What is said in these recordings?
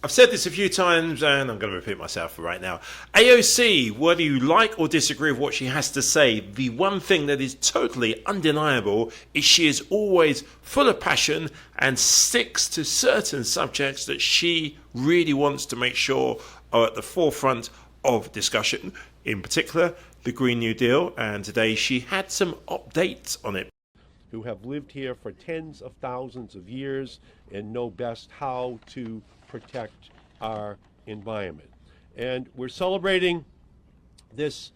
I've said this a few times and I'm going to repeat myself right now. AOC, whether you like or disagree with what she has to say, the one thing that is totally undeniable is she is always full of passion and sticks to certain subjects that she really wants to make sure are at the forefront of discussion. In particular, the Green New Deal, and today she had some updates on it. Who have lived here for tens of thousands of years and know best how to protect our environment. And we're celebrating this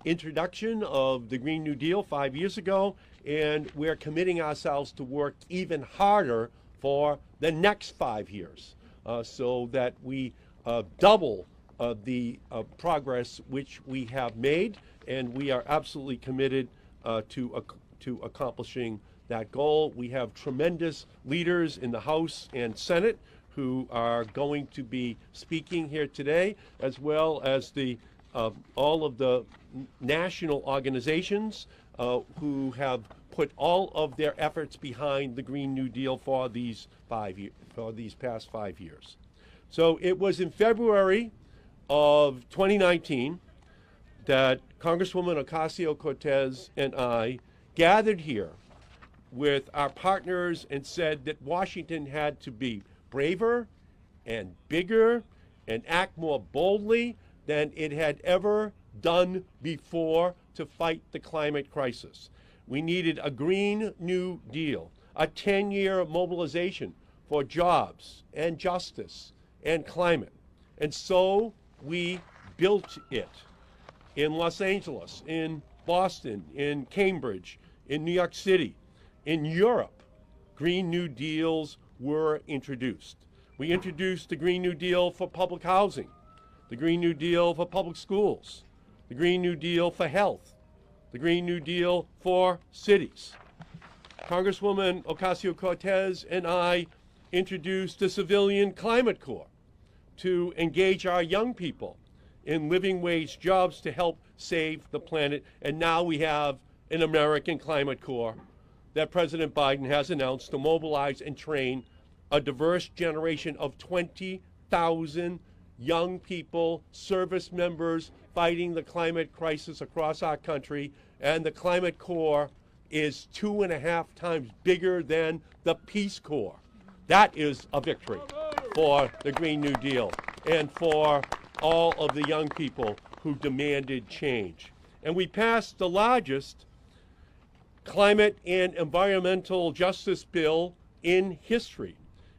introduction of the Green New Deal 5 years ago, and we're committing ourselves to work even harder for the next 5 years so that we double the progress which we have made, and we are absolutely committed to accomplishing that goal. We have tremendous leaders in the House and Senate who are going to be speaking here today, as well as all of the national organizations who have put all of their efforts behind the Green New Deal for these past 5 years. So it was in February of 2019 that Congresswoman Ocasio-Cortez and I gathered here with our partners and said that Washington had to be braver and bigger and act more boldly than it had ever done before to fight the climate crisis. We needed a Green New Deal, a 10-year mobilization for jobs and justice and climate. And so we built it in Los Angeles, in Boston, in Cambridge, in New York City, in Europe. Green New Deals were introduced. We introduced the Green New Deal for public housing, the Green New Deal for public schools, the Green New Deal for health, the Green New Deal for cities. Congresswoman Ocasio-Cortez and I introduced the Civilian Climate Corps to engage our young people in living wage jobs to help save the planet. And now we have an American Climate Corps that President Biden has announced to mobilize and train a diverse generation of 20,000 young people, service members fighting the climate crisis across our country. And the Climate Corps is 2.5 times bigger than the Peace Corps. That is a victory for the Green New Deal and for all of the young people who demanded change. And we passed the largest climate and environmental justice bill in history.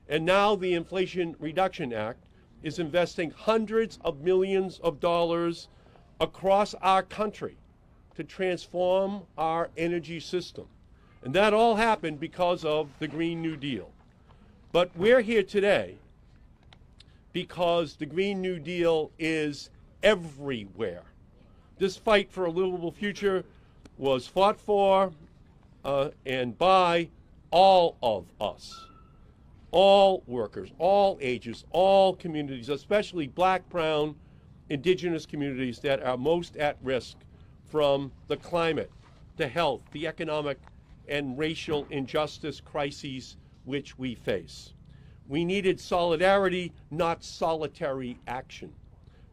And now the Inflation Reduction Act is investing hundreds of millions of dollars across our country to transform our energy system. And that all happened because of the Green New Deal. But we're here today because the Green New Deal is everywhere. This fight for a livable future was fought for and by all of us, all workers, all ages, all communities, especially black, brown, indigenous communities that are most at risk from the climate, the health, the economic, and racial injustice crises which we face. We needed solidarity, not solitary action.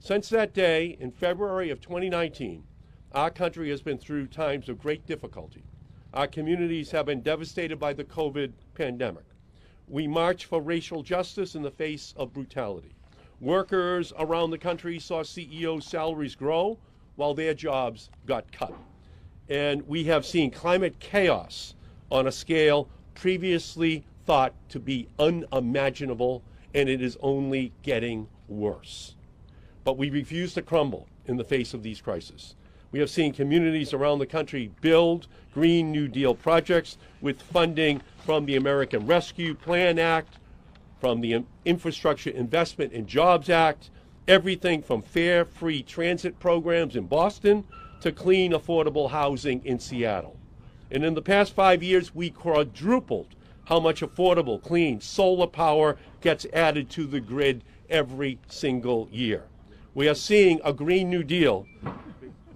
Since that day, in February of 2019, our country has been through times of great difficulty. Our communities have been devastated by the COVID pandemic. We march for racial justice in the face of brutality. Workers around the country saw CEOs' salaries grow while their jobs got cut. And we have seen climate chaos on a scale previously thought to be unimaginable, and it is only getting worse. But we refuse to crumble in the face of these crises. We have seen communities around the country build Green New Deal projects with funding from the American Rescue Plan Act, from the Infrastructure Investment and Jobs Act, everything from fare free transit programs in Boston to clean, affordable housing in Seattle. And in the past 5 years, we quadrupled how much affordable, clean solar power gets added to the grid every single year. We are seeing a Green New Deal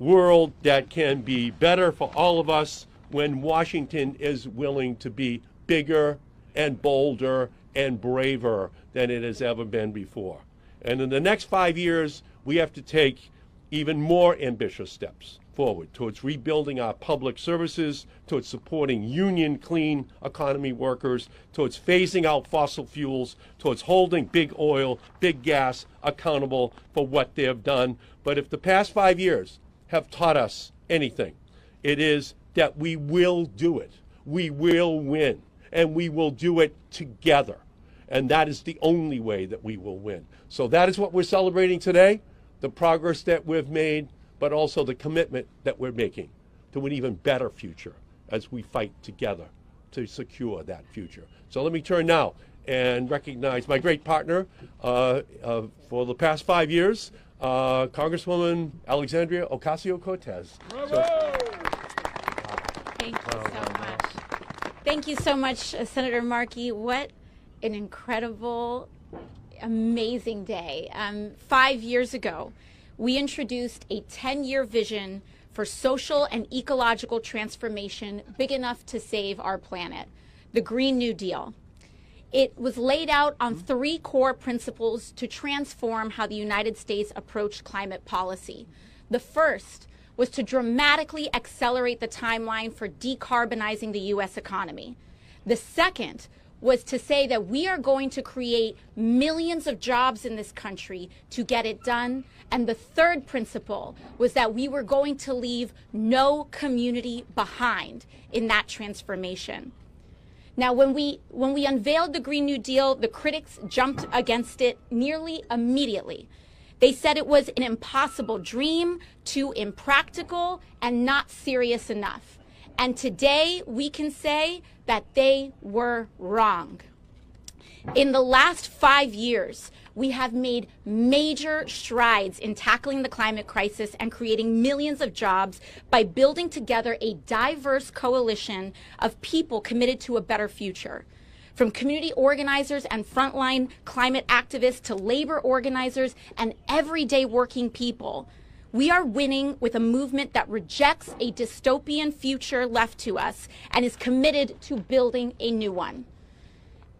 world that can be better for all of us when Washington is willing to be bigger and bolder and braver than it has ever been before. And in the next 5 years, we have to take even more ambitious steps forward towards rebuilding our public services, towards supporting union clean economy workers, towards phasing out fossil fuels, towards holding big oil, big gas accountable for what they have done. But if the past 5 years have taught us anything, it is that we will do it. We will win, and we will do it together. And that is the only way that we will win. So that is what we're celebrating today, the progress that we've made, but also the commitment that we're making to an even better future as we fight together to secure that future. So let me turn now and recognize my great partner for the past 5 years, Congresswoman Alexandria Ocasio-Cortez. Thank you so much. Thank you so much, Senator Markey. What an incredible, amazing day. 5 years ago, we introduced a 10-year vision for social and ecological transformation big enough to save our planet, the Green New Deal. It was laid out on 3 core principles to transform how the United States approached climate policy. The first was to dramatically accelerate the timeline for decarbonizing the U.S. economy. The second was to say that we are going to create millions of jobs in this country to get it done. And the third principle was that we were going to leave no community behind in that transformation. Now, when we unveiled the Green New Deal, the critics jumped against it nearly immediately. They said it was an impossible dream, too impractical, and not serious enough. And today we can say that they were wrong. In the last 5 years, we have made major strides in tackling the climate crisis and creating millions of jobs by building together a diverse coalition of people committed to a better future. From community organizers and frontline climate activists to labor organizers and everyday working people, we are winning with a movement that rejects a dystopian future left to us and is committed to building a new one.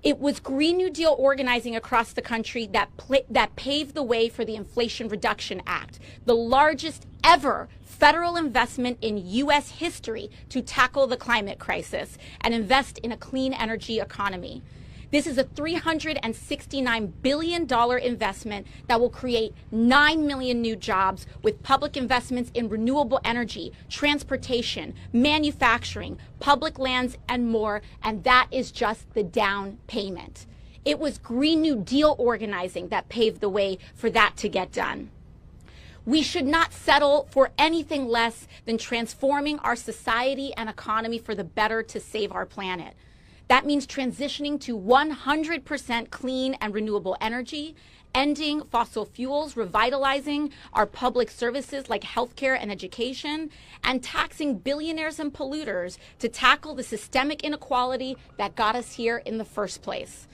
It was Green New Deal organizing across the country that paved the way for the Inflation Reduction Act, the largest ever federal investment in U.S. history to tackle the climate crisis and invest in a clean energy economy. This is a $369 billion investment that will create 9 million new jobs with public investments in renewable energy, transportation, manufacturing, public lands, and more, and that is just the down payment. It was Green New Deal organizing that paved the way for that to get done. We should not settle for anything less than transforming our society and economy for the better to save our planet. That means transitioning to 100% clean and renewable energy, ending fossil fuels, revitalizing our public services like healthcare and education, and taxing billionaires and polluters to tackle the systemic inequality that got us here in the first place.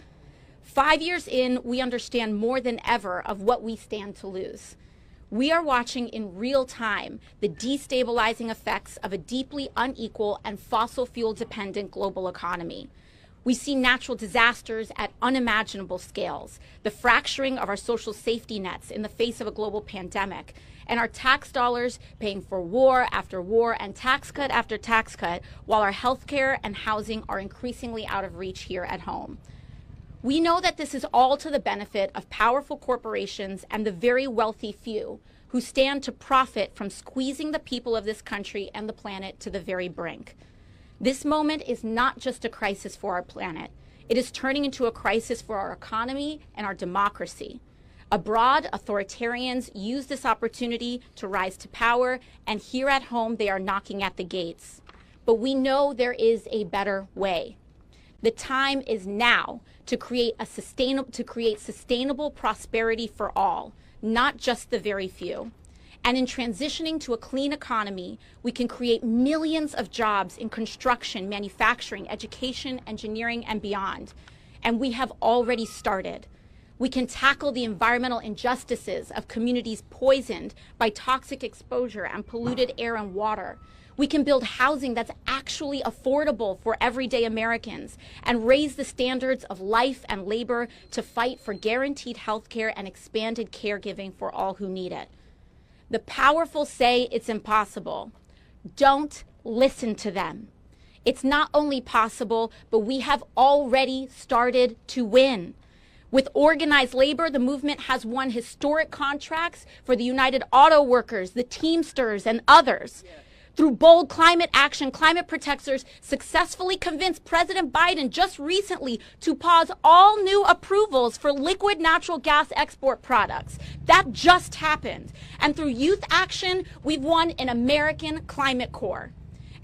5 years in, we understand more than ever of what we stand to lose. We are watching in real time the destabilizing effects of a deeply unequal and fossil fuel dependent global economy. We see natural disasters at unimaginable scales, the fracturing of our social safety nets in the face of a global pandemic, and our tax dollars paying for war after war and tax cut after tax cut, while our healthcare and housing are increasingly out of reach here at home. We know that this is all to the benefit of powerful corporations and the very wealthy few who stand to profit from squeezing the people of this country and the planet to the very brink. This moment is not just a crisis for our planet. It is turning into a crisis for our economy and our democracy. Abroad, authoritarians use this opportunity to rise to power, and here at home, they are knocking at the gates. But we know there is a better way. The time is now to create sustainable prosperity for all, not just the very few. And in transitioning to a clean economy, we can create millions of jobs in construction, manufacturing, education, engineering, and beyond. And we have already started. We can tackle the environmental injustices of communities poisoned by toxic exposure and polluted air and water. We can build housing that's actually affordable for everyday Americans and raise the standards of life and labor to fight for guaranteed health care and expanded caregiving for all who need it. The powerful say it's impossible. Don't listen to them. It's not only possible, but we have already started to win. With organized labor, the movement has won historic contracts for the United Auto Workers, the Teamsters, and others. Through bold climate action, climate protectors successfully convinced President Biden just recently to pause all new approvals for liquid natural gas export products. That just happened. And through youth action, we've won an American Climate Corps.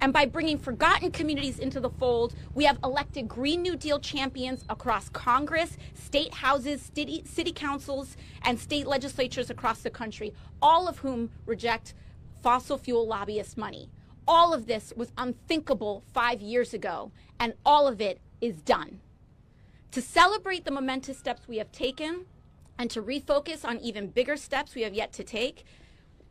And by bringing forgotten communities into the fold, we have elected Green New Deal champions across Congress, state houses, city councils, and state legislatures across the country, all of whom reject fossil fuel lobbyist money. All of this was unthinkable 5 years ago, and all of it is done. To celebrate the momentous steps we have taken and to refocus on even bigger steps we have yet to take,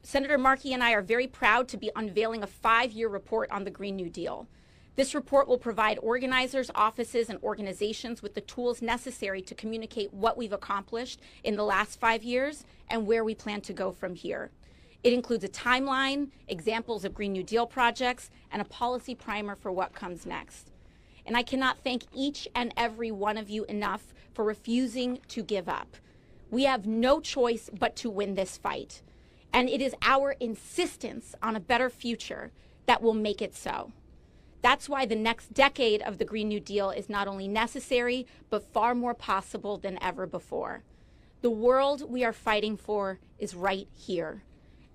Senator Markey and I are very proud to be unveiling a 5-year report on the Green New Deal. This report will provide organizers, offices, and organizations with the tools necessary to communicate what we've accomplished in the last 5 years and where we plan to go from here. It includes a timeline, examples of Green New Deal projects, and a policy primer for what comes next. And I cannot thank each and every one of you enough for refusing to give up. We have no choice but to win this fight. And it is our insistence on a better future that will make it so. That's why the next decade of the Green New Deal is not only necessary, but far more possible than ever before. The world we are fighting for is right here.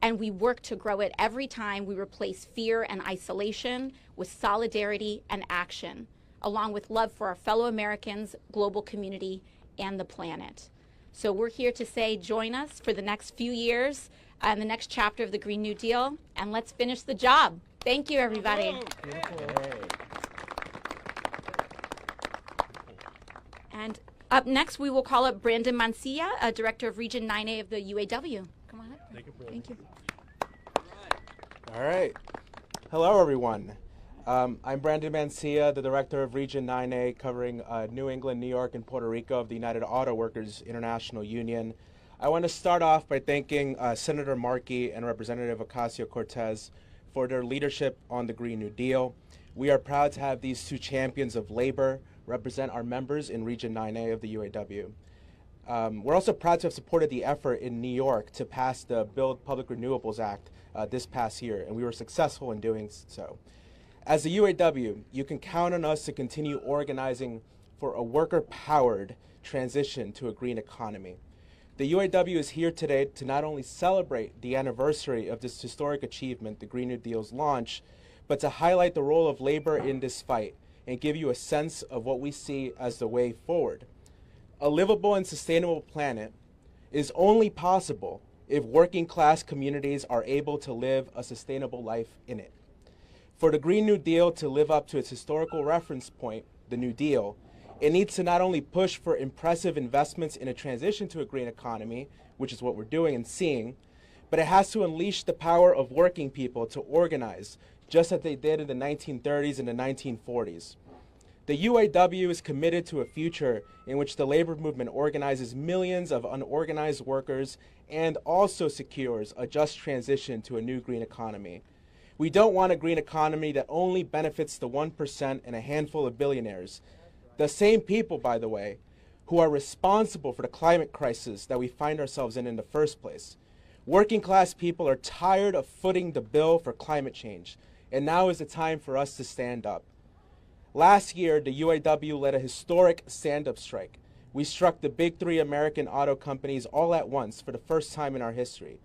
And we work to grow it every time we replace fear and isolation with solidarity and action, along with love for our fellow Americans, global community, and the planet. So we're here to say, join us for the next few years and the next chapter of the Green New Deal, and let's finish the job. Thank you, everybody. And up next, we will call up Brandon Mancilla, Director of Region 9A of the UAW. Come on up. Thank you. All right. Hello, everyone. I'm Brandon Mancilla, the Director of Region 9A, covering New England, New York, and Puerto Rico of the United Auto Workers International Union. I want to start off by thanking Senator Markey and Representative Ocasio-Cortez for their leadership on the Green New Deal. We are proud to have these two champions of labor represent our members in Region 9A of the UAW. We're also proud to have supported the effort in New York to pass the Build Public Renewables Act this past year, and we were successful in doing so. As the UAW, you can count on us to continue organizing for a worker-powered transition to a green economy. The UAW is here today to not only celebrate the anniversary of this historic achievement, the Green New Deal's launch, but to highlight the role of labor in this fight and give you a sense of what we see as the way forward. A livable and sustainable planet is only possible if working class communities are able to live a sustainable life in it. For the Green New Deal to live up to its historical reference point, the New Deal, it needs to not only push for impressive investments in a transition to a green economy, which is what we're doing and seeing, but it has to unleash the power of working people to organize, just as they did in the 1930s and the 1940s. The UAW is committed to a future in which the labor movement organizes millions of unorganized workers and also secures a just transition to a new green economy. We don't want a green economy that only benefits the 1% and a handful of billionaires. The same people, by the way, who are responsible for the climate crisis that we find ourselves in the first place. Working class people are tired of footing the bill for climate change, and now is the time for us to stand up. Last year, the UAW led a historic stand-up strike. We struck the big three American auto companies all at once for the first time in our history.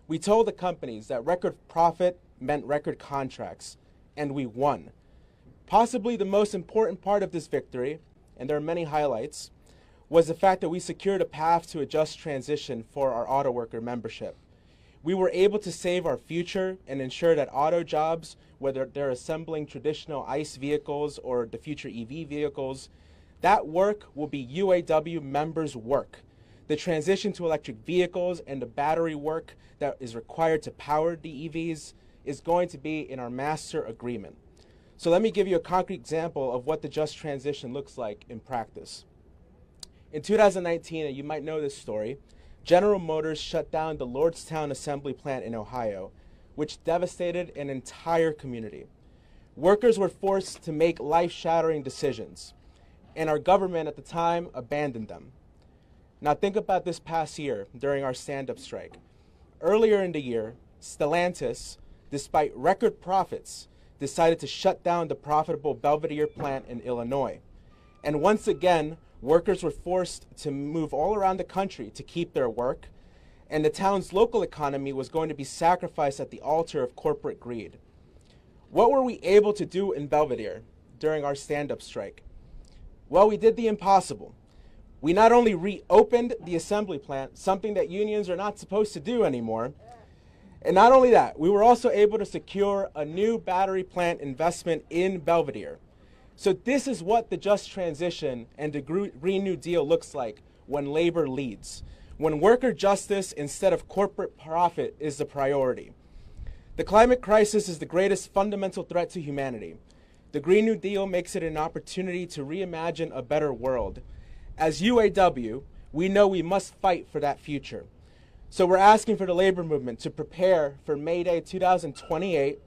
We told the companies that record profit meant record contracts, and we won. Possibly the most important part of this victory, and there are many highlights, was the fact that we secured a path to a just transition for our auto worker membership. We were able to save our future and ensure that auto jobs, whether they're assembling traditional ICE vehicles or the future EV vehicles, that work will be UAW members' work. The transition to electric vehicles and the battery work that is required to power the EVs is going to be in our master agreement. So let me give you a concrete example of what the just transition looks like in practice. In 2019, and you might know this story, General Motors shut down the Lordstown assembly plant in Ohio, which devastated an entire community. Workers were forced to make life-shattering decisions, and our government at the time abandoned them. Now think about this past year during our stand-up strike. Earlier in the year, Stellantis, despite record profits, decided to shut down the profitable Belvidere plant in Illinois. And once again, workers were forced to move all around the country to keep their work, and the town's local economy was going to be sacrificed at the altar of corporate greed. What were we able to do in Belvidere during our stand-up strike? Well, we did the impossible. We not only reopened the assembly plant, something that unions are not supposed to do anymore, and not only that, we were also able to secure a new battery plant investment in Belvidere. So this is what the just transition and the Green New Deal looks like when labor leads, when worker justice instead of corporate profit is the priority. The climate crisis is the greatest fundamental threat to humanity. The Green New Deal makes it an opportunity to reimagine a better world. As UAW, we know we must fight for that future. So we're asking for the labor movement to prepare for May Day 2028,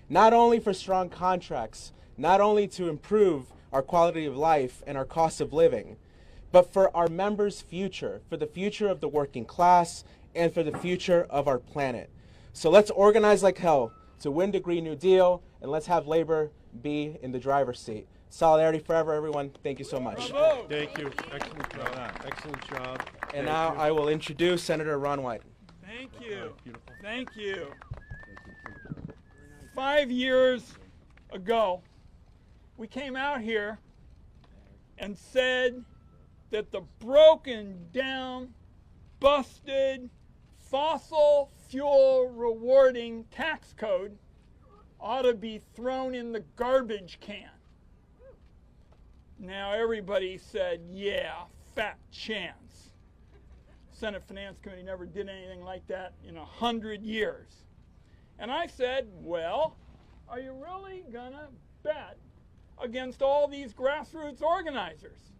not only for strong contracts, not only to improve our quality of life and our cost of living, but for our members' future, for the future of the working class, and for the future of our planet. So let's organize like hell to win the Green New Deal, and let's have labor be in the driver's seat. Solidarity forever, everyone. Thank you so much. Bravo. Thank you. Excellent job. Excellent job. And now I will introduce Senator Ron White. Thank you. Thank you. 5 years ago, we came out here and said that the broken down, busted, fossil fuel rewarding tax code ought to be thrown in the garbage can. Now everybody said, yeah, fat chance. Senate Finance Committee never did anything like that in 100 years. And I said, well, are you really gonna bet against all these grassroots organizers?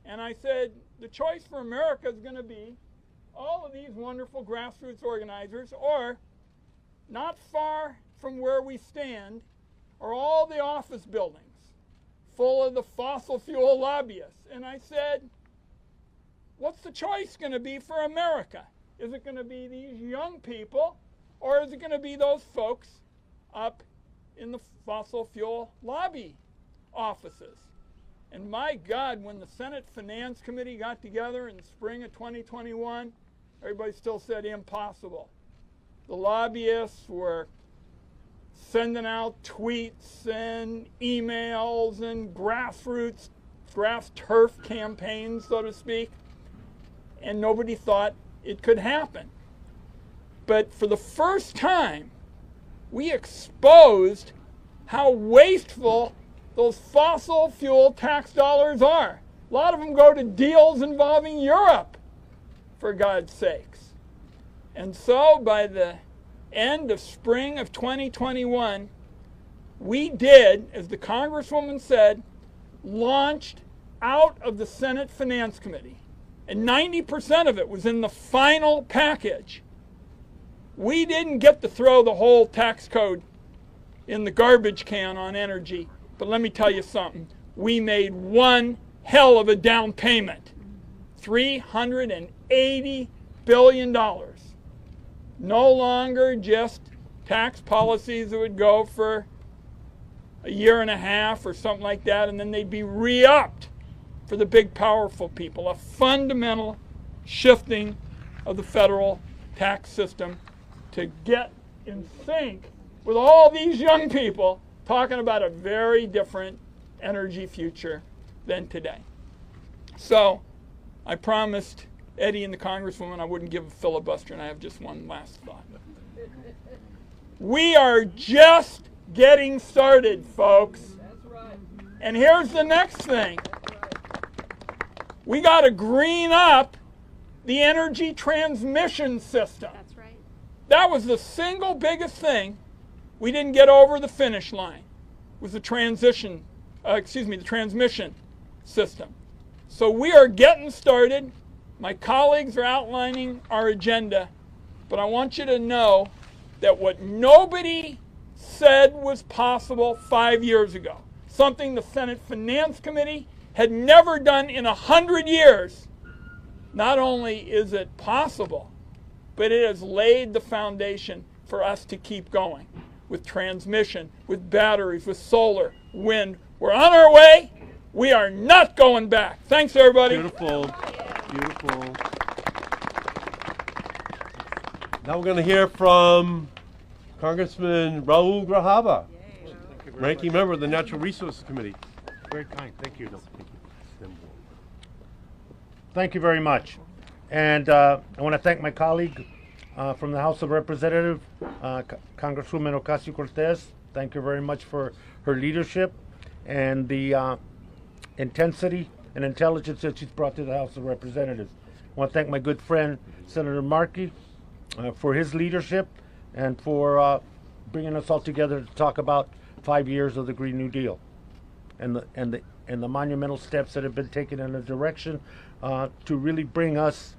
And I said, the choice for America is gonna be all of these wonderful grassroots organizers, or not far from where we stand are all the office buildings full of the fossil fuel lobbyists. And I said, what's the choice going to be for America? Is it going to be these young people, or is it going to be those folks up in the fossil fuel lobby offices? And my God, when the Senate Finance Committee got together in the spring of 2021, everybody still said impossible. The lobbyists were sending out tweets and emails and grassroots, grass turf campaigns, so to speak, and nobody thought it could happen. But for the first time, we exposed how wasteful those fossil fuel tax dollars are. A lot of them go to deals involving Europe, for God's sakes. And so by the end of spring of 2021, we did, as the Congresswoman said, launched out of the Senate Finance Committee. And 90% of it was in the final package. We didn't get to throw the whole tax code in the garbage can on energy. But let me tell you something. We made one hell of a down payment. $380 billion. No longer just tax policies that would go for a year and a half or something like that, and then they'd be re-upped for the big, powerful people. A fundamental shifting of the federal tax system to get in sync with all these young people talking about a very different energy future than today. So I promised Eddie and the Congresswoman I wouldn't give a filibuster, and I have just one last thought. We are just getting started, folks. That's right. And here's the next thing. We got to green up the energy transmission system. That's right. that was the single biggest thing we didn't get over the finish line, was the transmission system. So we are getting started. My colleagues are outlining our agenda, but I want you to know that what nobody said was possible 5 years ago, something the Senate Finance Committee had never done in 100 years, not only is it possible, but it has laid the foundation for us to keep going with transmission, with batteries, with solar, wind. We're on our way. We are not going back. Thanks, everybody. Beautiful. Beautiful. Now we're going to hear from Congressman Raul Grijalva, ranking member of the Natural Resources Committee. Very kind. Thank you. Thank you very much. And I want to thank my colleague from the House of Representatives, Congresswoman Ocasio-Cortez. Thank you very much for her leadership and the intensity and intelligence that she's brought to the House of Representatives. I want to thank my good friend, Senator Markey, for his leadership and for bringing us all together to talk about 5 years of the Green New Deal and the monumental steps that have been taken in a direction to really bring us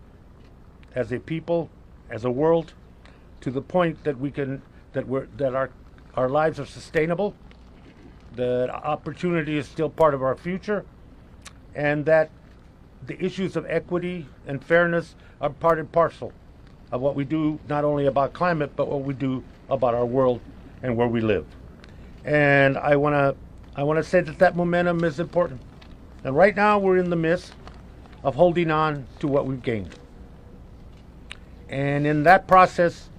as a people, as a world, to the point that our lives are sustainable, that opportunity is still part of our future, and that the issues of equity and fairness are part and parcel of what we do, not only about climate, but what we do about our world and where we live. And I want to say that momentum is important. And right now we're in the midst of holding on to what we've gained. And in that process,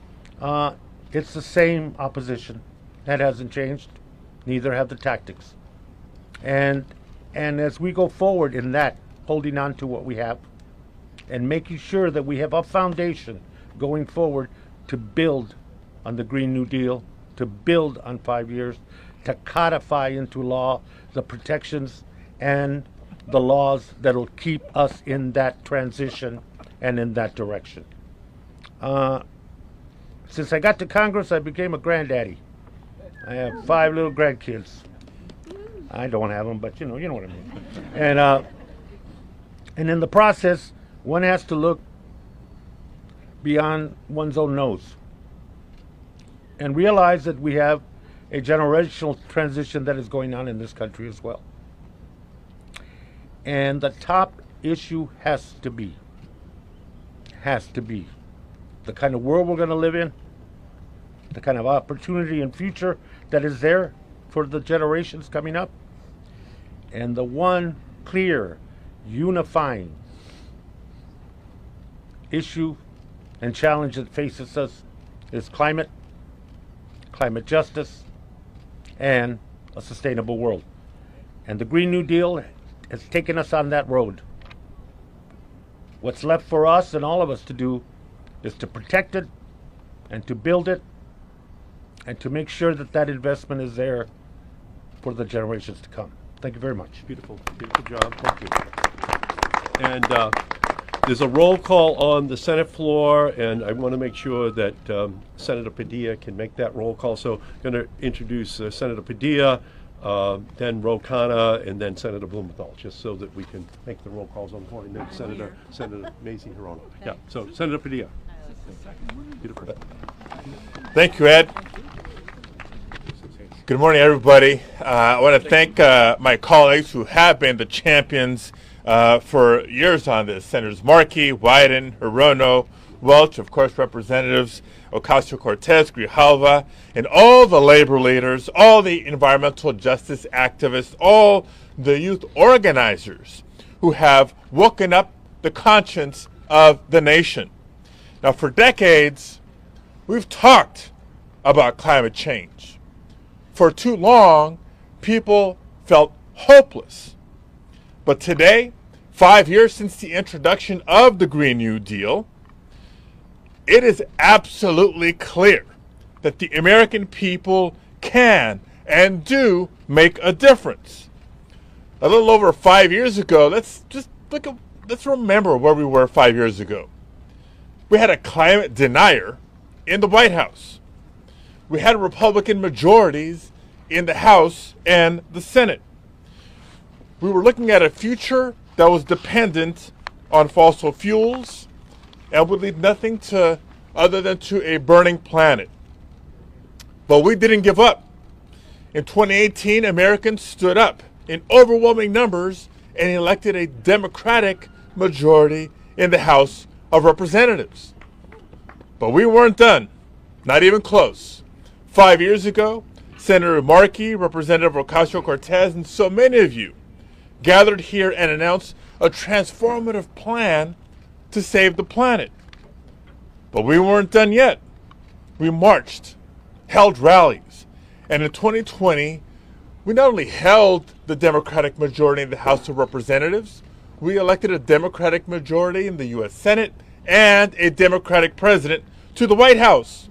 it's the same opposition. That hasn't changed. Neither have the tactics. And as we go forward in that, holding on to what we have, and making sure that we have a foundation going forward to build on the Green New Deal, to build on 5 years, to codify into law the protections and the laws that will keep us in that transition and in that direction. Since I got to Congress, I became a granddaddy. I have 5 little grandkids. I don't have them, but you know what I mean. And in the process, one has to look beyond one's own nose and realize that we have a generational transition that is going on in this country as well. And the top issue has to be the kind of world we're going to live in, the kind of opportunity and future that is there for the generations coming up, and the one clear, unifying issue and challenge that faces us is climate justice, and a sustainable world. And the Green New Deal has taken us on that road. What's left for us and all of us to do is to protect it and to build it and to make sure that that investment is there for the generations to come. Thank you very much. Beautiful. Beautiful job. Thank you. And there's a roll call on the Senate floor, and I want to make sure that Senator Padilla can make that roll call. So I'm going to introduce Senator Padilla, then Ro Khanna, and then Senator Blumenthal, just so that we can make the roll calls on the floor. And then Senator Mazie Hirono. Yeah. So Senator Padilla. Beautiful. Thank you, Ed. Good morning, everybody. I want to thank my colleagues who have been the champions for years on this. Senators Markey, Wyden, Hirono, Welch, of course, Representatives Ocasio-Cortez, Grijalva, and all the labor leaders, all the environmental justice activists, all the youth organizers who have woken up the conscience of the nation. Now, for decades, we've talked about climate change. For too long, people felt hopeless. But today, 5 years since the introduction of the Green New Deal, it is absolutely clear that the American people can and do make a difference. A little over 5 years ago, let's remember where we were 5 years ago. We had a climate denier in the White House. We had Republican majorities in the House and the Senate. We were looking at a future that was dependent on fossil fuels and would lead nothing to other than to a burning planet. But we didn't give up. In 2018, Americans stood up in overwhelming numbers and elected a Democratic majority in the House of Representatives. But we weren't done, not even close. 5 years ago, Senator Markey, Representative Ocasio-Cortez, and so many of you gathered here and announced a transformative plan to save the planet. But we weren't done yet. We marched, held rallies, and in 2020, we not only held the Democratic majority in the House of Representatives, we elected a Democratic majority in the U.S. Senate and a Democratic president to the White House.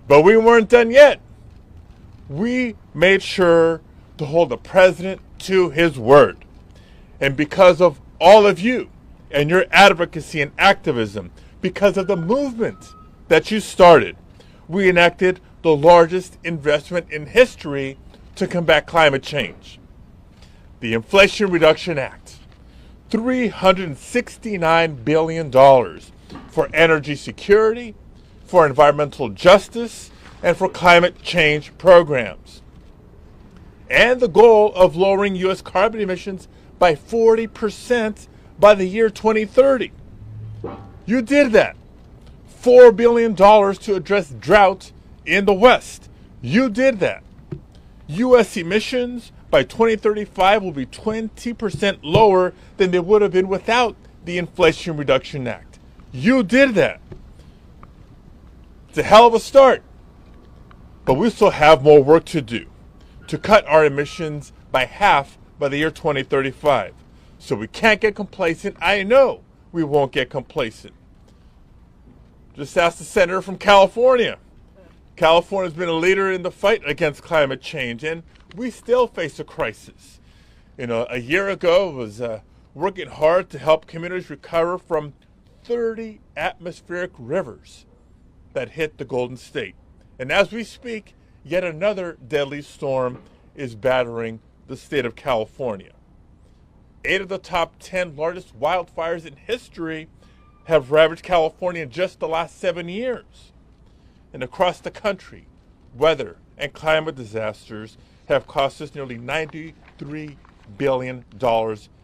But we weren't done yet. We made sure to hold the president to his word. And because of all of you and your advocacy and activism, because of the movement that you started, we enacted the largest investment in history to combat climate change. The Inflation Reduction Act, $369 billion for energy security, for environmental justice, and for climate change programs. And the goal of lowering U.S. carbon emissions by 40% by the year 2030. You did that. $4 billion to address drought in the West. You did that. U.S. emissions by 2035 will be 20% lower than they would have been without the Inflation Reduction Act. You did that. It's a hell of a start. But we still have more work to do to cut our emissions by half by the year 2035. So we can't get complacent. I know we won't get complacent. Just ask the senator from California. California's been a leader in the fight against climate change, and we still face a crisis. A year ago, I was working hard to help communities recover from 30 atmospheric rivers that hit the Golden State. And as we speak, yet another deadly storm is battering the state of California. 8 of the top 10 largest wildfires in history have ravaged California in just the last 7 years. And across the country, weather and climate disasters have cost us nearly $93 billion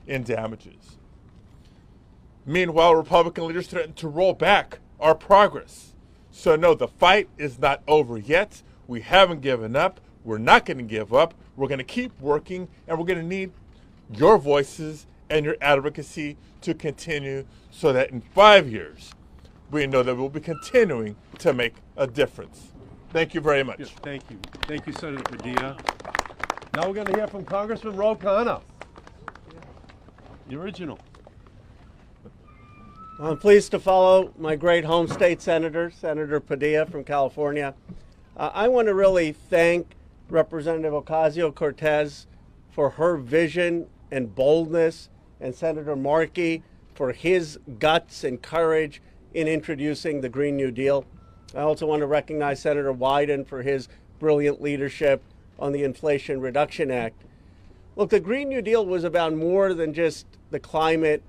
in damages. Meanwhile, Republican leaders threaten to roll back our progress. So no, the fight is not over yet. We haven't given up. We're not going to give up. We're going to keep working, and we're going to need your voices and your advocacy to continue so that in 5 years, we know that we'll be continuing to make a difference. Thank you very much. Yes, thank you. Thank you, Senator Padilla. Now we're going to hear from Congressman Ro Khanna, the original. I'm pleased to follow my great home state senator, Senator Padilla from California. I want to really thank Representative Ocasio-Cortez for her vision and boldness, and Senator Markey for his guts and courage in introducing the Green New Deal. I also want to recognize Senator Wyden for his brilliant leadership on the Inflation Reduction Act. Look, the Green New Deal was about more than just the climate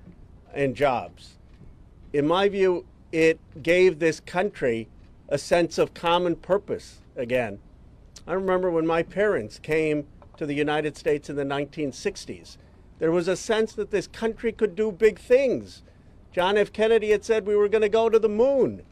and jobs. In my view, it gave this country a sense of common purpose again. I remember when my parents came to the United States in the 1960s. There was a sense that this country could do big things. John F. Kennedy had said we were going to go to the moon.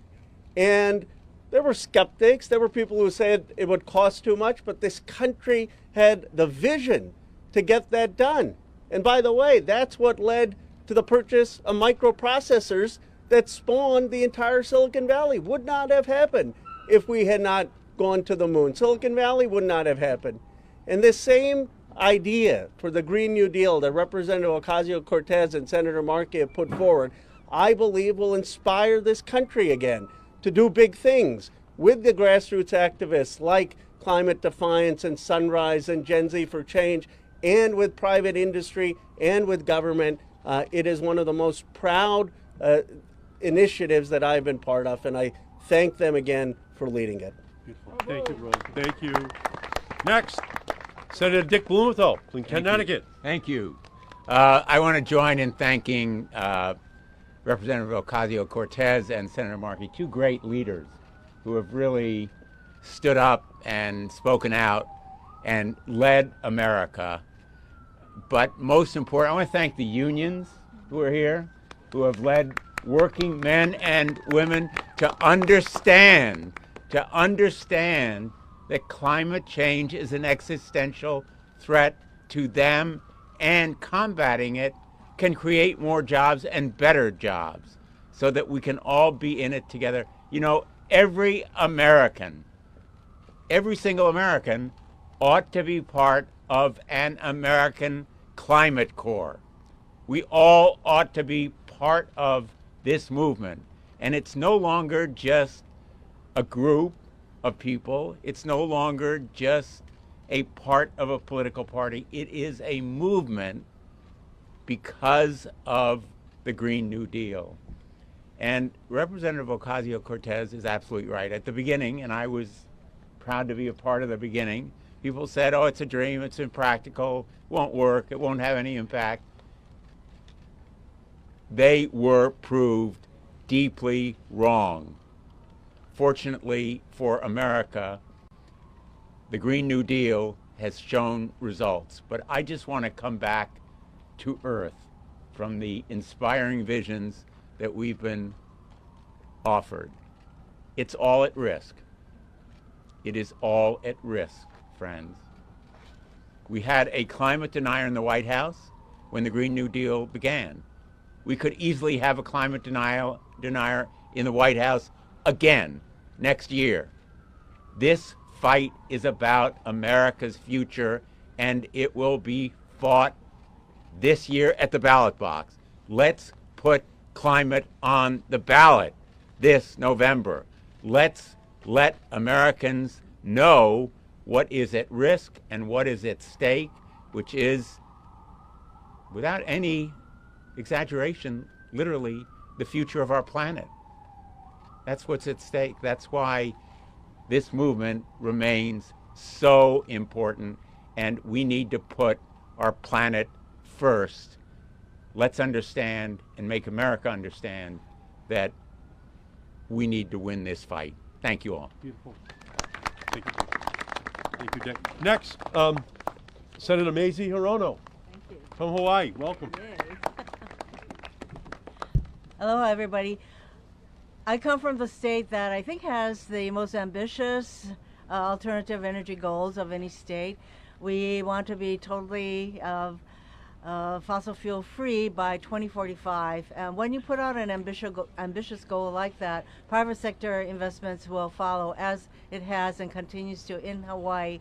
And there were skeptics. There were people who said it would cost too much, but this country had the vision to get that done. And by the way, that's what led to the purchase of microprocessors that spawned the entire Silicon Valley. Would not have happened if we had not gone to the moon. Silicon Valley would not have happened. And this same idea for the Green New Deal that Representative Ocasio-Cortez and Senator Markey have put forward, I believe will inspire this country again to do big things with the grassroots activists like Climate Defiance and Sunrise and Gen Z for Change, and with private industry and with government. It is one of the most proud initiatives that I've been part of, and I thank them again for leading it. Beautiful. Thank you, Ron. Thank you. Next, Senator Dick Blumenthal from Connecticut. Thank you. I want to join in thanking Representative Ocasio-Cortez and Senator Markey, two great leaders who have really stood up and spoken out and led America. But most important, I want to thank the unions who are here, who have led working men and women to understand that climate change is an existential threat to them, and combating it can create more jobs and better jobs so that we can all be in it together. You know, every single American ought to be part of an American Climate Corps. We all ought to be part of this movement. And it's no longer just a group of people. It's no longer just a part of a political party. It is a movement because of the Green New Deal. And Representative Ocasio-Cortez is absolutely right. At the beginning, and I was proud to be a part of the beginning, people said, oh, it's a dream, it's impractical, won't work, it won't have any impact. They were proved deeply wrong. Fortunately for America, the Green New Deal has shown results. But I just want to come back to earth from the inspiring visions that we've been offered. It's all at risk. It is all at risk, friends. We had a climate denier in the White House when the Green New Deal began. We could easily have a climate denier in the White House again next year. This fight is about America's future, and it will be fought this year at the ballot box. Let's put climate on the ballot this November. Let's let Americans know what is at risk and what is at stake, which is, without any exaggeration, literally the future of our planet. That's what's at stake. That's why this movement remains so important, and we need to put our planet first. Let's understand and make America understand that we need to win this fight. Thank you all. Beautiful. Thank you. Thank you, Dick. Next, Senator Mazie Hirono from Hawaii. Welcome. Hello, everybody. I come from the state that I think has the most ambitious alternative energy goals of any state. We want to be totally fossil fuel free by 2045. And when you put out an ambitious goal like that, private sector investments will follow, as it has and continues to in Hawaii.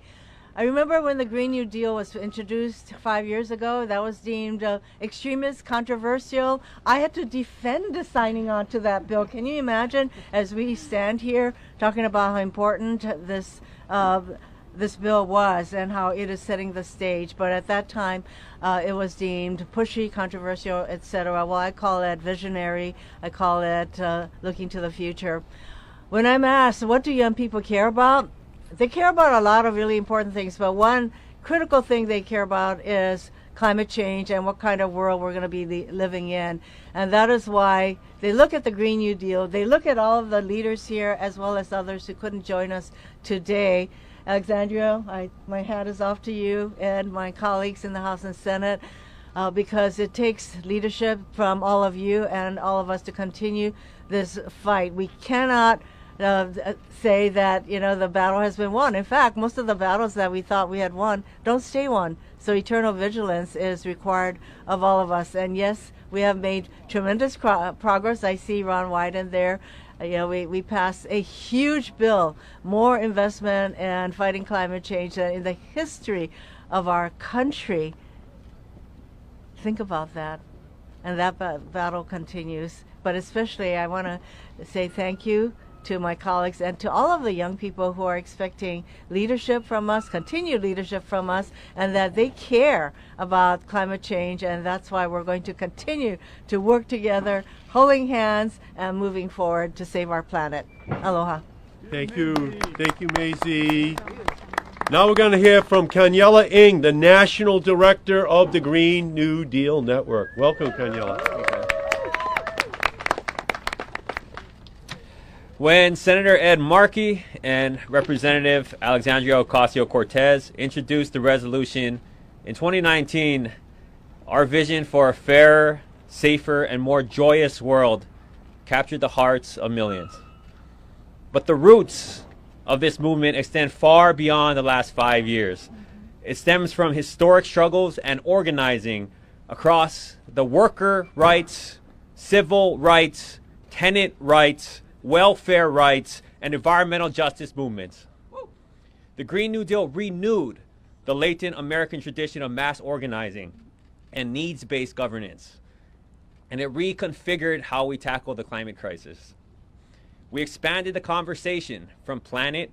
I remember when the Green New Deal was introduced 5 years ago, that was deemed extremist, controversial. I had to defend signing on to that bill. Can you imagine, as we stand here talking about how important this bill was and how it is setting the stage? But at that time, it was deemed pushy, controversial, etc. Well, I call it visionary. I call it looking to the future. When I'm asked, what do young people care about? They care about a lot of really important things, but one critical thing they care about is climate change and what kind of world we're going to be living in. And that is why they look at the Green New Deal. They look at all of the leaders here, as well as others who couldn't join us today. Alexandria, my hat is off to you and my colleagues in the House and Senate, because it takes leadership from all of you and all of us to continue this fight. We cannot say that, the battle has been won. In fact, most of the battles that we thought we had won don't stay won. So eternal vigilance is required of all of us. And yes, we have made tremendous progress. I see Ron Wyden there. We passed a huge bill, more investment in fighting climate change than in the history of our country. Think about that. And that battle continues. But especially, I want to say thank you to my colleagues and to all of the young people who are expecting leadership from us, continued leadership from us, and that they care about climate change, and that's why we're going to continue to work together, holding hands and moving forward to save our planet. Aloha. Thank you, Maisie. Now we're going to hear from Kanyella Ng, the National Director of the Green New Deal Network. Welcome, Kanyella. When Senator Ed Markey and Representative Alexandria Ocasio-Cortez introduced the resolution in 2019, our vision for a fairer, safer, and more joyous world captured the hearts of millions. But the roots of this movement extend far beyond the last 5 years. It stems from historic struggles and organizing across the worker rights, civil rights, tenant rights, welfare rights, and environmental justice movements. The Green New Deal renewed the latent American tradition of mass organizing and needs-based governance, and it reconfigured how we tackle the climate crisis. We expanded the conversation from planet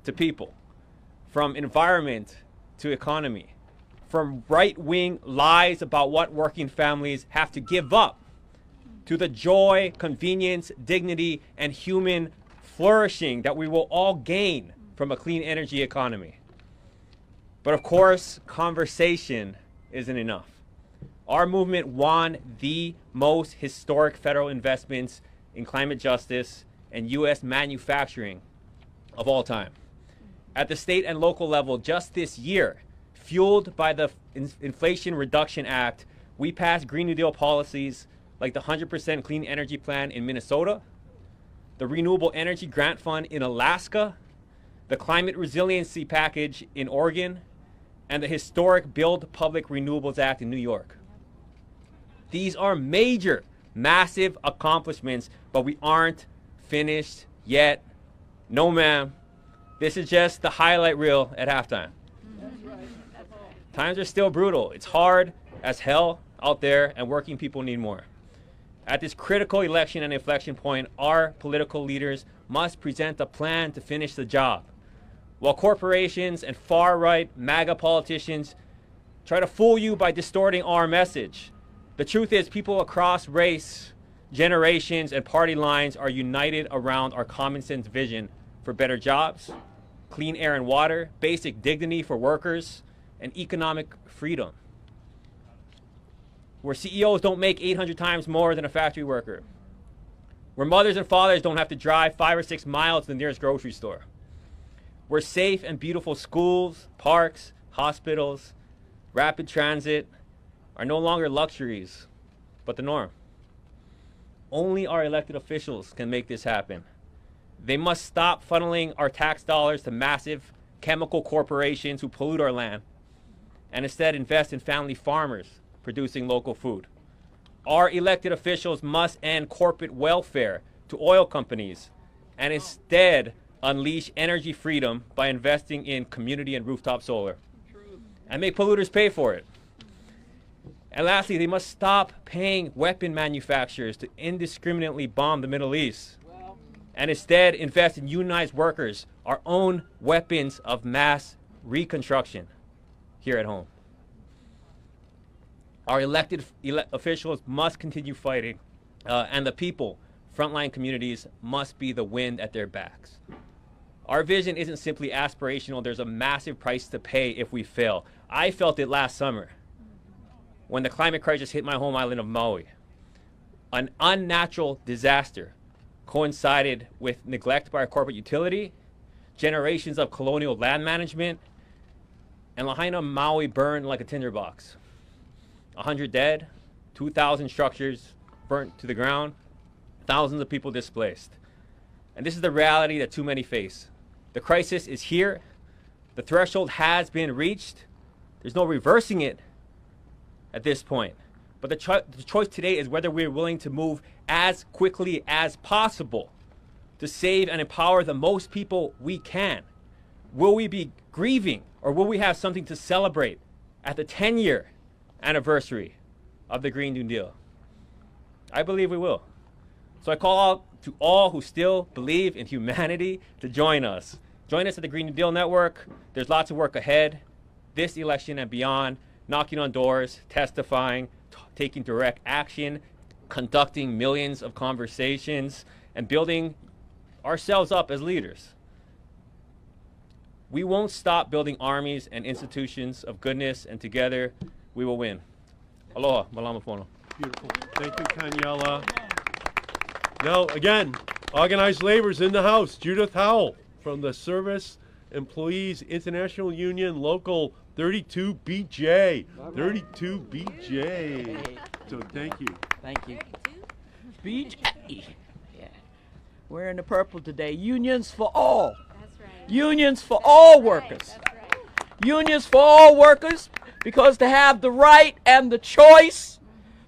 to people, from environment to economy, from right-wing lies about what working families have to give up to the joy, convenience, dignity, and human flourishing that we will all gain from a clean energy economy. But of course, conversation isn't enough. Our movement won the most historic federal investments in climate justice and U.S. manufacturing of all time. At the state and local level, just this year, fueled by the Inflation Reduction Act, we passed Green New Deal policies like the 100% Clean Energy Plan in Minnesota, the Renewable Energy Grant Fund in Alaska, the Climate Resiliency Package in Oregon, and the historic Build Public Renewables Act in New York. These are major, massive accomplishments, but we aren't finished yet. No, ma'am. This is just the highlight reel at halftime. Times are still brutal. It's hard as hell out there, and working people need more. At this critical election and inflection point, our political leaders must present a plan to finish the job. While corporations and far-right MAGA politicians try to fool you by distorting our message, the truth is people across race, generations, and party lines are united around our common sense vision for better jobs, clean air and water, basic dignity for workers, and economic freedom. Where CEOs don't make 800 times more than a factory worker. Where mothers and fathers don't have to drive 5 or 6 miles to the nearest grocery store. Where safe and beautiful schools, parks, hospitals, rapid transit are no longer luxuries, but the norm. Only our elected officials can make this happen. They must stop funneling our tax dollars to massive chemical corporations who pollute our land, and instead invest in family farmers producing local food. Our elected officials must end corporate welfare to oil companies and instead unleash energy freedom by investing in community and rooftop solar and make polluters pay for it. And lastly, they must stop paying weapon manufacturers to indiscriminately bomb the Middle East and instead invest in unionized workers, our own weapons of mass reconstruction here at home. Our elected officials must continue fighting, and the people, frontline communities, must be the wind at their backs. Our vision isn't simply aspirational. There's a massive price to pay if we fail. I felt it last summer when the climate crisis hit my home island of Maui. An unnatural disaster coincided with neglect by our corporate utility, generations of colonial land management, and Lahaina, Maui burned like a tinderbox. 100 dead, 2,000 structures burnt to the ground, thousands of people displaced. And this is the reality that too many face. The crisis is here. The threshold has been reached. There's no reversing it at this point. But the choice today is whether we're willing to move as quickly as possible to save and empower the most people we can. Will we be grieving, or will we have something to celebrate at the 10-year anniversary of the Green New Deal? I believe we will. So I call out to all who still believe in humanity to join us. Join us at the Green New Deal Network. There's lots of work ahead, this election and beyond, knocking on doors, testifying, taking direct action, conducting millions of conversations, and building ourselves up as leaders. We won't stop building armies and institutions of goodness, and together we will win. Aloha, malama pono. Beautiful. Thank you, Kanyala. Now, again, organized labor's in the house. Judith Howell from the Service Employees International Union, Local 32BJ. 32BJ. So thank you. Thank you. BJ. Yeah. Wearing the purple today. Unions for all. That's right. Unions for all workers. That's right. Unions for all workers, because to have the right and the choice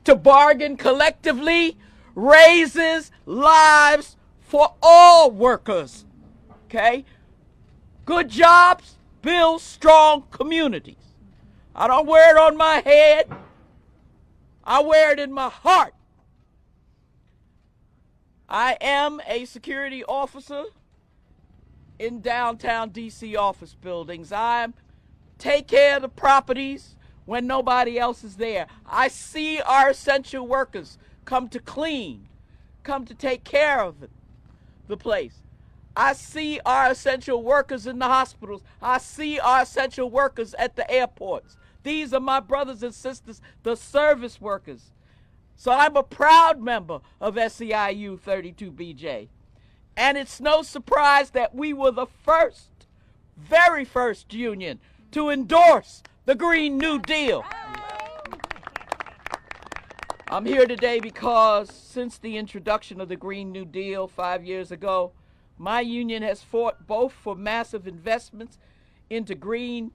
to bargain collectively raises lives for all workers. Okay? Good jobs build strong communities. I don't wear it on my head. I wear it in my heart. I am a security officer in downtown DC office buildings. I take care of the properties when nobody else is there. I see our essential workers come to clean, come to take care of the place. I see our essential workers in the hospitals. I see our essential workers at the airports. These are my brothers and sisters, the service workers. So I'm a proud member of SEIU 32BJ. And it's no surprise that we were the first, very first union to endorse the Green New Deal. I'm here today because since the introduction of the Green New Deal 5 years ago, my union has fought both for massive investments into green,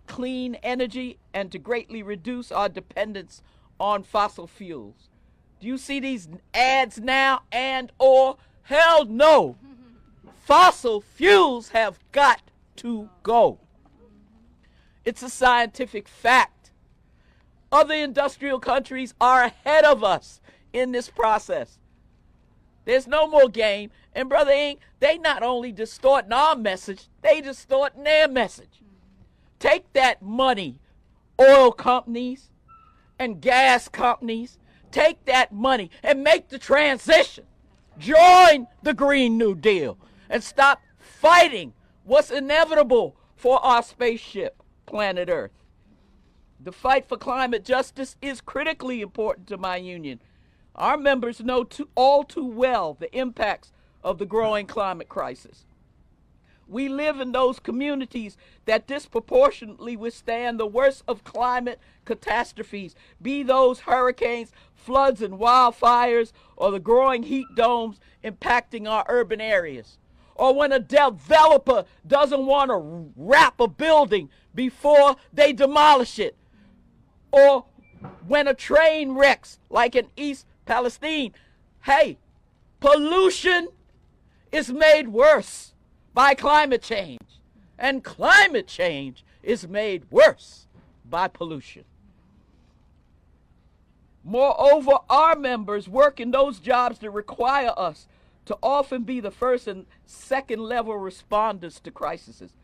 clean energy and to greatly reduce our dependence on fossil fuels. Do you see these ads now? And or hell no. Fossil fuels have got to go. It's a scientific fact. Other industrial countries are ahead of us in this process. There's no more game. And Brother Ing, they not only distorting our message, they distorting their message. Take that money, oil companies and gas companies, take that money and make the transition. Join the Green New Deal and stop fighting what's inevitable for our spaceship, planet Earth. The fight for climate justice is critically important to my union. Our members know all too well the impacts of the growing climate crisis. We live in those communities that disproportionately withstand the worst of climate catastrophes, be those hurricanes, floods, and wildfires, or the growing heat domes impacting our urban areas. Or when a developer doesn't want to wrap a building before they demolish it. Or when a train wrecks, like in East Palestine. Hey, pollution is made worse by climate change, and climate change is made worse by pollution. Moreover, our members work in those jobs that require us to often be the first and second level responders to crises.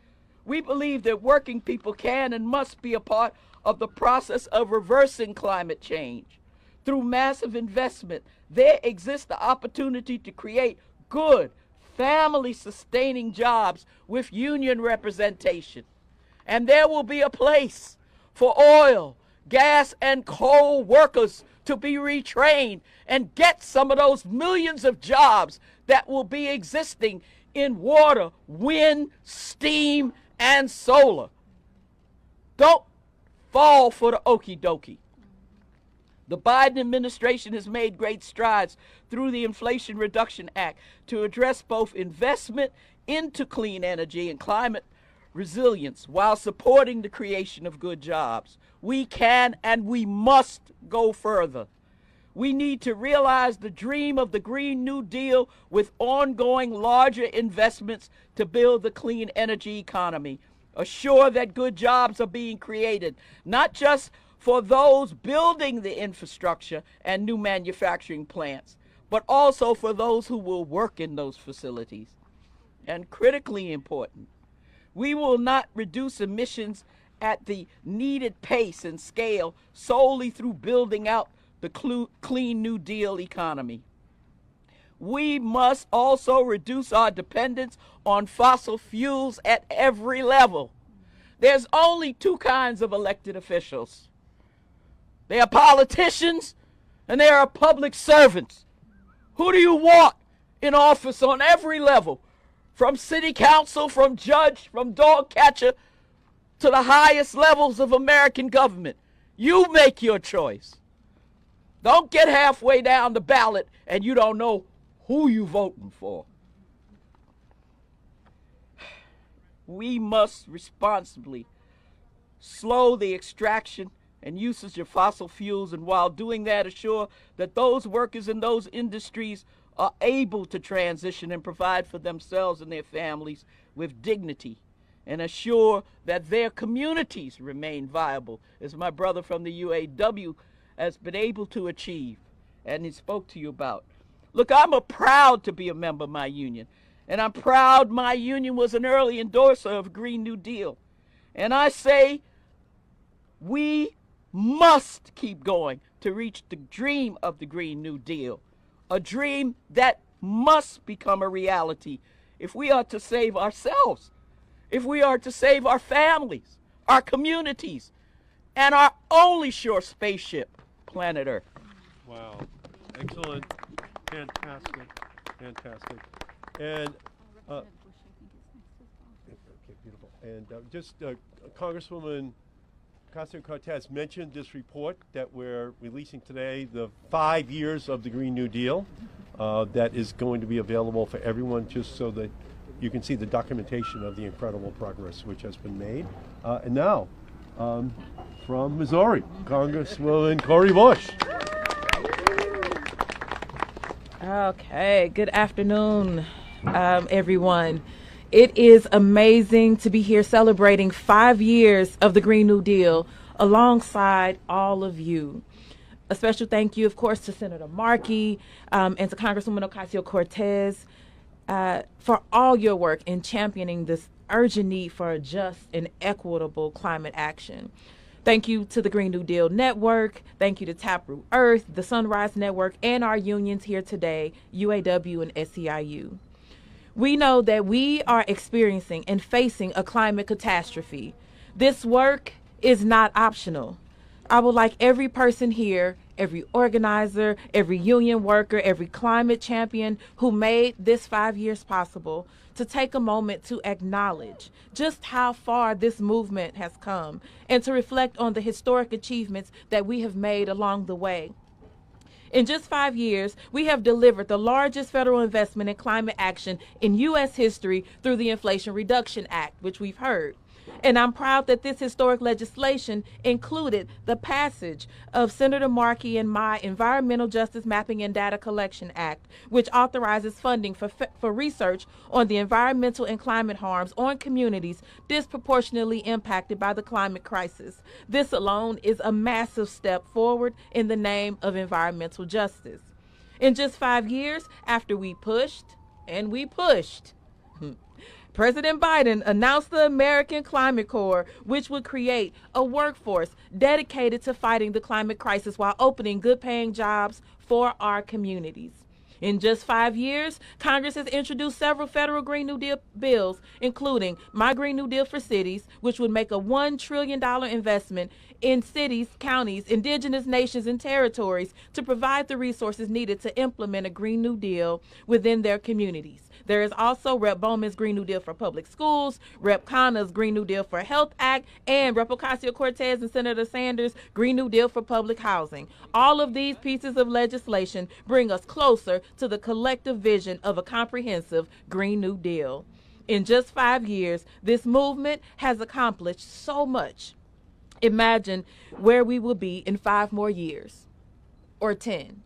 We believe that working people can and must be a part of the process of reversing climate change. Through massive investment, there exists the opportunity to create good, family-sustaining jobs with union representation. And there will be a place for oil, gas, and coal workers to be retrained and get some of those millions of jobs that will be existing in water, wind, steam, and solar. Don't fall for the okie dokie. The Biden administration has made great strides through the Inflation Reduction Act to address both investment into clean energy and climate resilience while supporting the creation of good jobs. We can and we must go further. We need to realize the dream of the Green New Deal with ongoing larger investments to build the clean energy economy. Assure that good jobs are being created, not just for those building the infrastructure and new manufacturing plants, but also for those who will work in those facilities. And critically important, we will not reduce emissions at the needed pace and scale solely through building out the clean New Deal economy. We must also reduce our dependence on fossil fuels at every level. There's only two kinds of elected officials. They are politicians and they are public servants. Who do you want in office on every level? From city council, from judge, from dog catcher, to the highest levels of American government. You make your choice. Don't get halfway down the ballot and you don't know who you voting for. We must responsibly slow the extraction and usage of fossil fuels, and while doing that, assure that those workers in those industries are able to transition and provide for themselves and their families with dignity, and assure that their communities remain viable, as my brother from the UAW has been able to achieve and he spoke to you about. Look, I'm proud to be a member of my union, and I'm proud my union was an early endorser of Green New Deal. And I say we must keep going to reach the dream of the Green New Deal, a dream that must become a reality if we are to save ourselves, if we are to save our families, our communities, and our only sure spaceship, planet Earth. Wow. Excellent. Fantastic. Fantastic. And okay, beautiful. And Congresswoman Ocasio-Cortez mentioned this report that we're releasing today, the 5 years of the Green New Deal, that is going to be available for everyone, just so that you can see the documentation of the incredible progress which has been made. And now, from Missouri, Congresswoman Cori Bush. Okay, good afternoon, everyone. It is amazing to be here celebrating 5 years of the Green New Deal alongside all of you. A special thank you, of course, to Senator Markey and to Congresswoman Ocasio-Cortez for all your work in championing this urgent need for a just and equitable climate action. Thank you to the Green New Deal Network. Thank you to Taproot Earth, the Sunrise Network, and our unions here today, UAW and SEIU. We know that we are experiencing and facing a climate catastrophe. This work is not optional. I would like every person here, every organizer, every union worker, every climate champion who made this 5 years possible to take a moment to acknowledge just how far this movement has come and to reflect on the historic achievements that we have made along the way. In just 5 years, we have delivered the largest federal investment in climate action in U.S. history through the Inflation Reduction Act, which we've heard. And I'm proud that this historic legislation included the passage of Senator Markey and my Environmental Justice Mapping and Data Collection Act, which authorizes funding for research on the environmental and climate harms on communities disproportionately impacted by the climate crisis. This alone is a massive step forward in the name of environmental justice. In just 5 years, after we pushed, and we pushed, President Biden announced the American Climate Corps, which would create a workforce dedicated to fighting the climate crisis while opening good-paying jobs for our communities. In just 5 years, Congress has introduced several federal Green New Deal bills, including My Green New Deal for Cities, which would make a $1 trillion investment in cities, counties, indigenous nations, and territories to provide the resources needed to implement a Green New Deal within their communities. There is also Rep. Bowman's Green New Deal for Public Schools, Rep. Khanna's Green New Deal for Health Act, and Rep. Ocasio-Cortez and Senator Sanders' Green New Deal for Public Housing. All of these pieces of legislation bring us closer to the collective vision of a comprehensive Green New Deal. In just 5 years, this movement has accomplished so much. Imagine where we will be in 5 more years, or 10.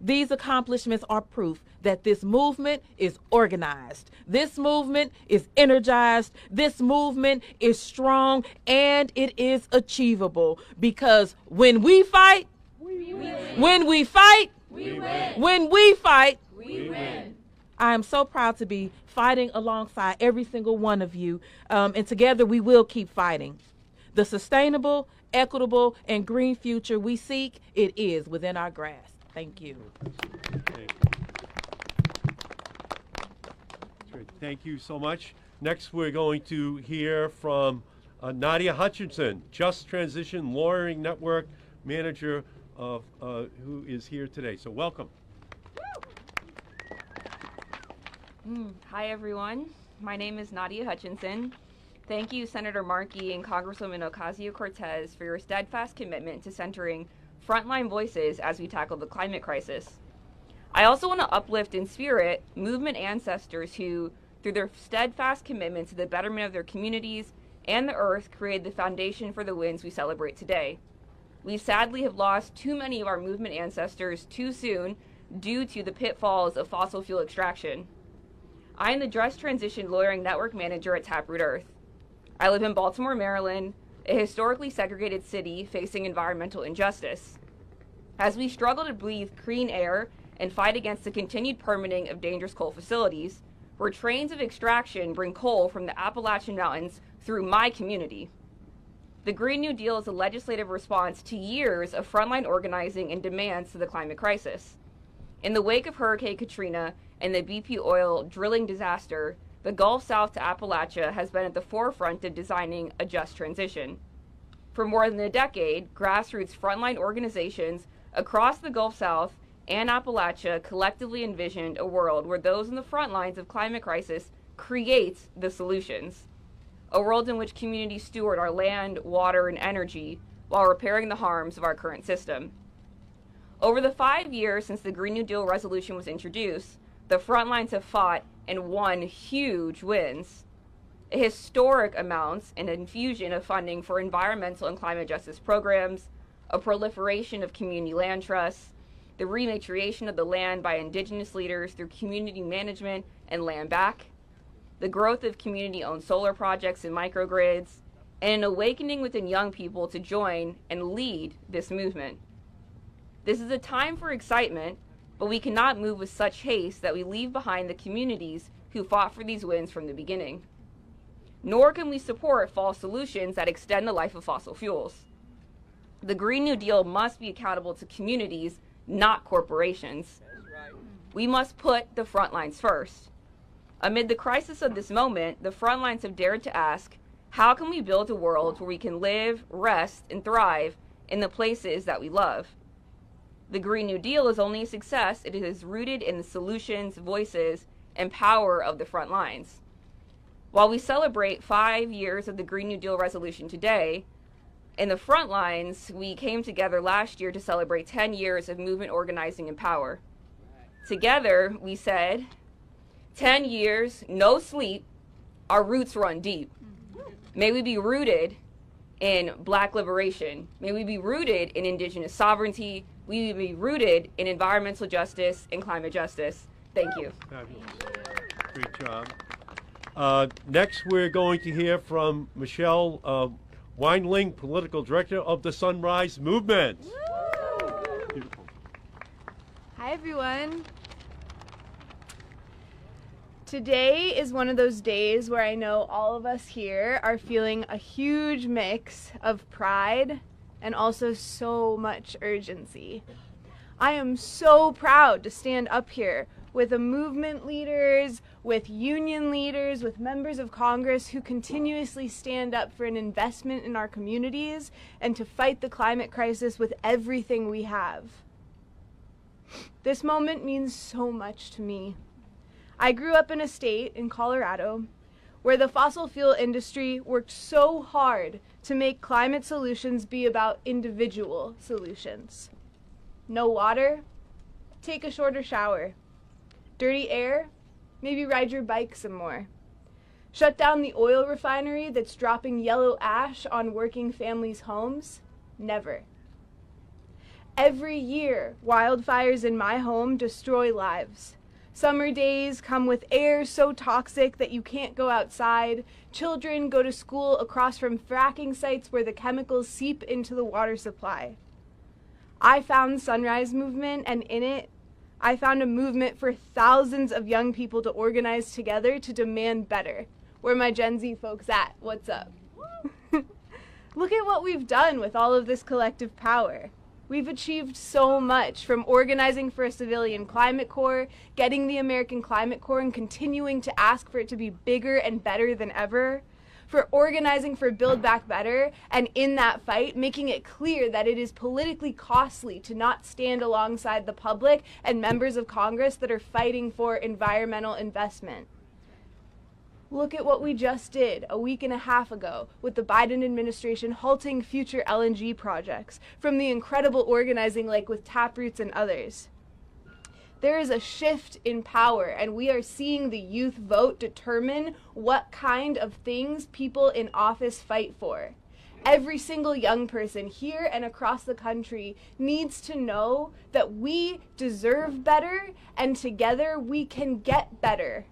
These accomplishments are proof that this movement is organized. This movement is energized. This movement is strong, and it is achievable. Because when we fight, we win. When we fight, we win. I am so proud to be fighting alongside every single one of you, and together we will keep fighting. The sustainable, equitable, and green future we seek, it is within our grasp. Thank you. Thank you so much. Next, we're going to hear from Nadia Hutchinson, Just Transition Lawyering Network Manager, who is here today. So welcome. Hi, everyone. My name is Nadia Hutchinson. Thank you, Senator Markey and Congresswoman Ocasio-Cortez, for your steadfast commitment to centering frontline voices as we tackle the climate crisis. I also want to uplift in spirit movement ancestors who, through their steadfast commitment to the betterment of their communities and the earth, created the foundation for the wins we celebrate today. We sadly have lost too many of our movement ancestors too soon due to the pitfalls of fossil fuel extraction. I am the Just Transition Lawyering Network Manager at Taproot Earth. I live in Baltimore, Maryland, a historically segregated city facing environmental injustice. As we struggle to breathe clean air and fight against the continued permitting of dangerous coal facilities, where trains of extraction bring coal from the Appalachian Mountains through my community. The Green New Deal is a legislative response to years of frontline organizing and demands to the climate crisis. In the wake of Hurricane Katrina and the BP oil drilling disaster, the Gulf South to Appalachia has been at the forefront of designing a just transition. For more than a decade, grassroots frontline organizations across the Gulf South and Appalachia collectively envisioned a world where those in the front lines of climate crisis create the solutions. A world in which communities steward our land, water, and energy while repairing the harms of our current system. Over the 5 years since the Green New Deal resolution was introduced, the front lines have fought and won huge wins. Historic amounts and infusion of funding for environmental and climate justice programs, a proliferation of community land trusts, the rematriation of the land by indigenous leaders through community management and land back, the growth of community-owned solar projects and microgrids, and an awakening within young people to join and lead this movement. This is a time for excitement, but we cannot move with such haste that we leave behind the communities who fought for these wins from the beginning. Nor can we support false solutions that extend the life of fossil fuels. The Green New Deal must be accountable to communities, not corporations. We must put the front lines first. Amid the crisis of this moment, the front lines have dared to ask, how can we build a world where we can live, rest, and thrive in the places that we love? The Green New Deal is only a success if it is rooted in the solutions, voices, and power of the front lines. While we celebrate 5 years of the Green New Deal resolution today, in the front lines, we came together last year to celebrate 10 years of movement organizing and power. Together, we said, 10 years, no sleep, our roots run deep. May we be rooted in Black liberation. May we be rooted in indigenous sovereignty. We will be rooted in environmental justice and climate justice. Thank you. Fabulous. Great job. Next, we're going to hear from Michelle Weinling, Political Director of the Sunrise Movement. Beautiful. Hi, everyone. Today is one of those days where I know all of us here are feeling a huge mix of pride and also so much urgency. I am so proud to stand up here with the movement leaders, with union leaders, with members of Congress who continuously stand up for an investment in our communities and to fight the climate crisis with everything we have. This moment means so much to me. I grew up in a state in Colorado where the fossil fuel industry worked so hard to make climate solutions be about individual solutions. No water? Take a shorter shower. Dirty air? Maybe ride your bike some more. Shut down the oil refinery that's dropping yellow ash on working families' homes? Never. Every year, wildfires in my home destroy lives. Summer days come with air so toxic that you can't go outside. Children go to school across from fracking sites where the chemicals seep into the water supply. I found Sunrise Movement, and in it, I found a movement for thousands of young people to organize together to demand better. Where my Gen Z folks at? What's up? Look at what we've done with all of this collective power. We've achieved so much, from organizing for a civilian climate corps, getting the American Climate Corps, and continuing to ask for it to be bigger and better than ever, for organizing for Build Back Better, and in that fight, making it clear that it is politically costly to not stand alongside the public and members of Congress that are fighting for environmental investment. Look at what we just did a week and a half ago with the Biden administration halting future LNG projects, from the incredible organizing like with Taproots and others. There is a shift in power, and we are seeing the youth vote determine what kind of things people in office fight for. Every single young person here and across the country needs to know that we deserve better, and together we can get better.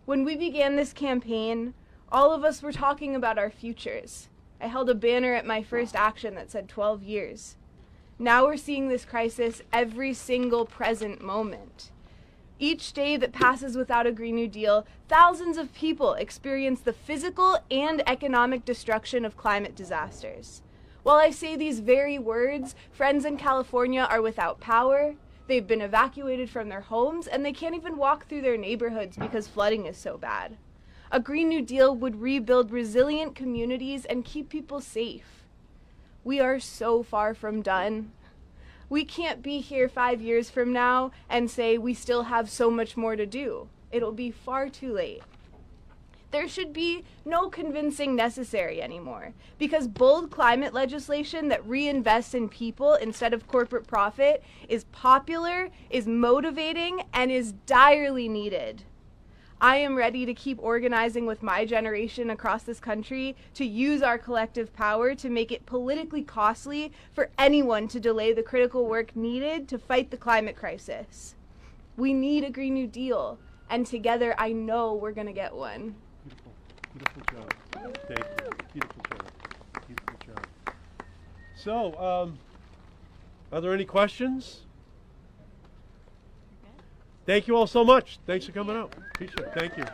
When we began this campaign, all of us were talking about our futures. I held a banner at my first action that said 12 years. Now we're seeing this crisis every single present moment. Each day that passes without a Green New Deal, thousands of people experience the physical and economic destruction of climate disasters. While I say these very words, friends in California are without power, they've been evacuated from their homes, and they can't even walk through their neighborhoods because flooding is so bad. A Green New Deal would rebuild resilient communities and keep people safe. We are so far from done. We can't be here 5 years from now and say we still have so much more to do. It'll be far too late. There should be no convincing necessary anymore, because bold climate legislation that reinvests in people instead of corporate profit is popular, is motivating, and is direly needed. I am ready to keep organizing with my generation across this country to use our collective power to make it politically costly for anyone to delay the critical work needed to fight the climate crisis. We need a Green New Deal, and together I know we're going to get one. Beautiful job. Thank you. Beautiful job. Beautiful job. So, are there any questions? Thank you all so much. Thanks for coming out. Appreciate it. Thank you.